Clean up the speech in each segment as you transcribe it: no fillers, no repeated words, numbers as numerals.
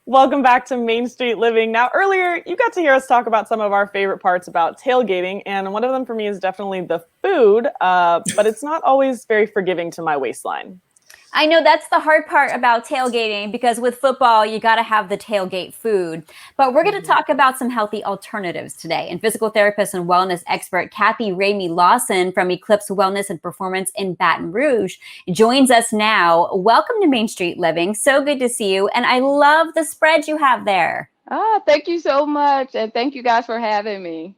Welcome back to Main Street Living. Now, earlier, you got to hear us talk about some of our favorite parts about tailgating, and one of them for me is definitely the food, but it's not always very forgiving to my waistline. I know that's the hard part about tailgating because with football, you got to have the tailgate food. But we're going to talk about some healthy alternatives today. And physical therapist and wellness expert Cathy Rami-Lawson from Eclipse Wellness and Performance in Baton Rouge joins us now. Welcome to Main Street Living. So good to see you. And I love the spread you have there. Thank you so much. And thank you guys for having me.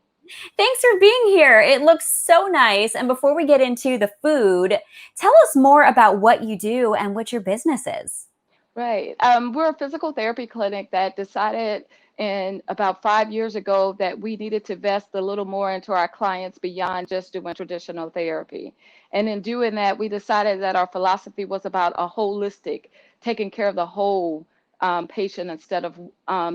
Thanks for being here. It looks so nice. And before we get into the food, tell us more about what you do and what your business is. Right. We're a physical therapy clinic that decided in about 5 years ago that we needed to invest a little more into our clients beyond just doing traditional therapy. And in doing that, we decided that our philosophy was about a holistic, taking care of the whole patient instead of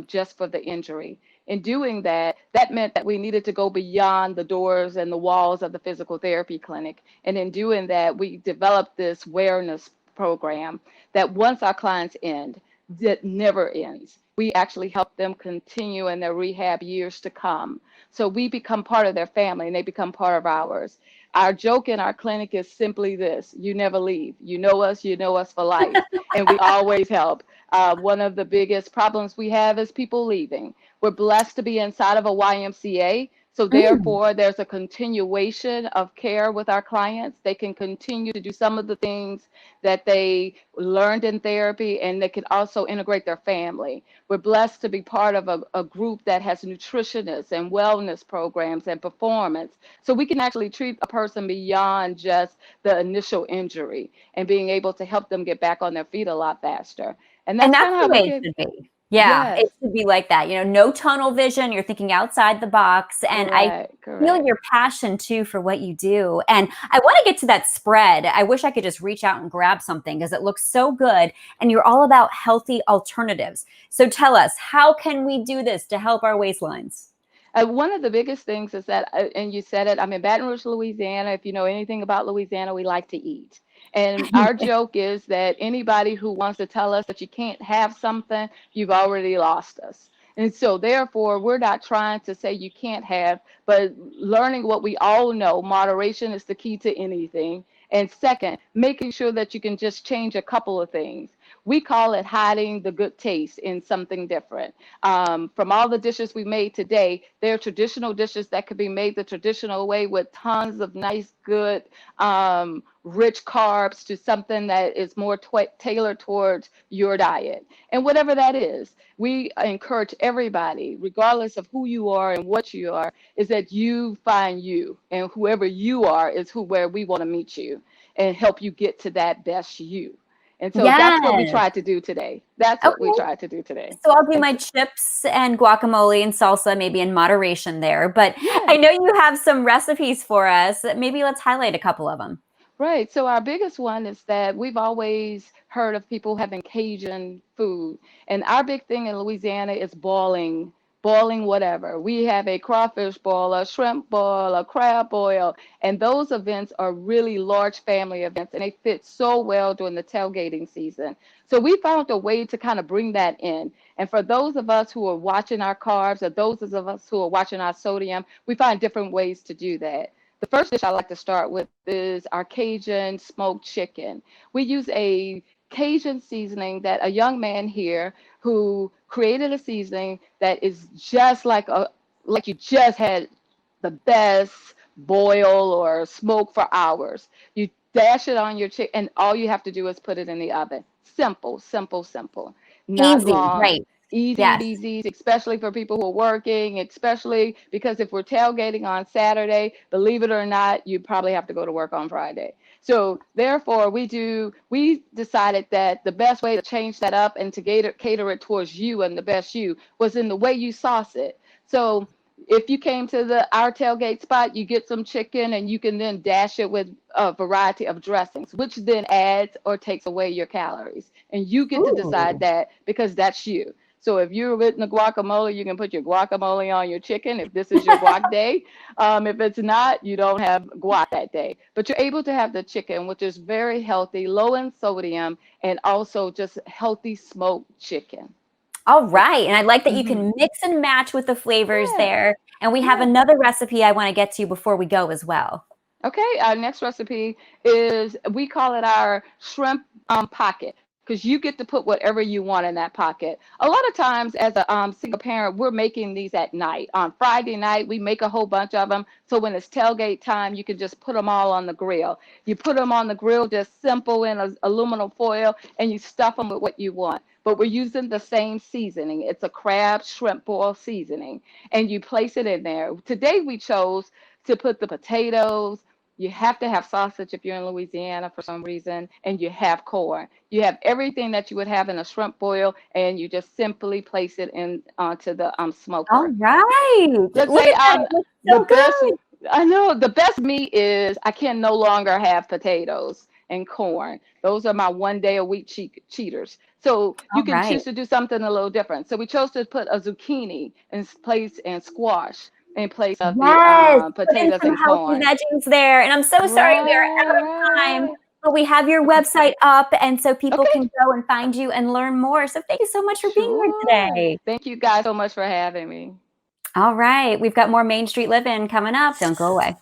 just for the injury. In doing that, that meant that we needed to go beyond the doors and the walls of the physical therapy clinic. And in doing that, we developed this awareness program that once our clients end, that never ends. We actually help them continue in their rehab years to come. So we become part of their family and they become part of ours. Our joke in our clinic is simply this: you never leave. You know us for life, and we always help. One of the biggest problems we have is people leaving. We're blessed to be inside of a YMCA. So therefore, there's a continuation of care with our clients. They can continue to do some of the things that they learned in therapy, and they can also integrate their family. We're blessed to be part of a group that has nutritionists and wellness programs and performance. So we can actually treat a person beyond just the initial injury and being able to help them get back on their feet a lot faster. And And that's that's kind of the how we way it get. should be. Yeah, Yes, it should be like that. No tunnel vision. You're thinking outside the box. And I correct, feel correct. your passion too for what you do. And I want to get to that spread. I wish I could just reach out and grab something because it looks so good. And you're all about healthy alternatives. So tell us, how can we do this to help our waistlines? One of the biggest things is that, and you said it, I'm in Baton Rouge, Louisiana. If you know anything about Louisiana, we like to eat. And our joke is that anybody who wants to tell us that you can't have something, you've already lost us. And so, therefore, we're not trying to say you can't have, but learning what we all know, moderation is the key to anything. And second, making sure that you can just change a couple of things. We call it hiding the good taste in something different. From all the dishes we made today, there are traditional dishes that could be made the traditional way with tons of nice, good, rich carbs to something that is more tailored towards your diet. And whatever that is, we encourage everybody, regardless of who you are and what you are, is that you find you. And whoever you are is where we want to meet you and help you get to that best you. And so that's what we Yes. tried to do today. That's what we Okay. tried to do today. So I'll do And my so, chips and guacamole and salsa, maybe in moderation there. But I yeah, know you have some recipes for us. Maybe let's highlight a couple of them. right. So our biggest one is that we've always heard of people having Cajun food. And our big thing in Louisiana is boiling whatever. We have a crawfish boil, a shrimp boil, a crab boil. And those events are really large family events and they fit so well during the tailgating season. So we found a way to kind of bring that in. And for those of us who are watching our carbs, or those of us who are watching our sodium, we find different ways to do that. The first dish I like to start with is our Cajun smoked chicken. We use a Cajun seasoning that a young man here who created a seasoning that is just like you just had the best boil or smoke for hours. You dash it on your chicken, and all you have to do is put it in the oven. Simple, simple, simple. Not Easy, long. right? Easy Yes. peasy, especially for people who are working, especially because if we're tailgating on Saturday, believe it or not, you probably have to go to work on Friday. So therefore, we decided that the best way to change that up and to cater it towards you and the best you was in the way you sauce it. So if you came to our tailgate spot, you get some chicken and you can then dash it with a variety of dressings, which then adds or takes away your calories. And you get to decide Ooh. that because that's you. So if you're with the guacamole, you can put your guacamole on your chicken if this is your guac day. If it's not, you don't have guac that day. But you're able to have the chicken, which is very healthy, low in sodium, and also just healthy smoked chicken. All right. And I like that you Mhm. can mix and match with the flavors Yeah, there. And we have yeah. another recipe I want to get to before we go as well. Okay, our next recipe is, we call it our shrimp pocket, because you get to put whatever you want in that pocket. A lot of times, as a single parent, we're making these at night. On Friday night, we make a whole bunch of them. So when it's tailgate time, you can just put them all on the grill. You put them on the grill, just simple in aluminum foil, and you stuff them with what you want. But we're using the same seasoning. It's a crab shrimp boil seasoning, and you place it in there. Today we chose to put the potatoes. You have to have sausage if you're in Louisiana for some reason, and you have corn. You have everything that you would have in a shrimp boil, and you just simply place it in onto the All smoker. right. Let's Look say at that. It looks the so best. good. I know the best meat is, I can no longer have potatoes and corn. Those are my 1 day a week cheaters. So you All can right. choose to do something a little different. So we chose to put a zucchini in place, and squash in place of the Yes. Put in potatoes some and healthy corn. veggies there. And I'm so sorry we are Right, out of time, right. but we have your website up. And so people Okay, can go and find you and learn more. So thank you so much for being here sure. today. Thank you guys so much for having me. All right. We've got more Main Street Living coming up. Don't go away.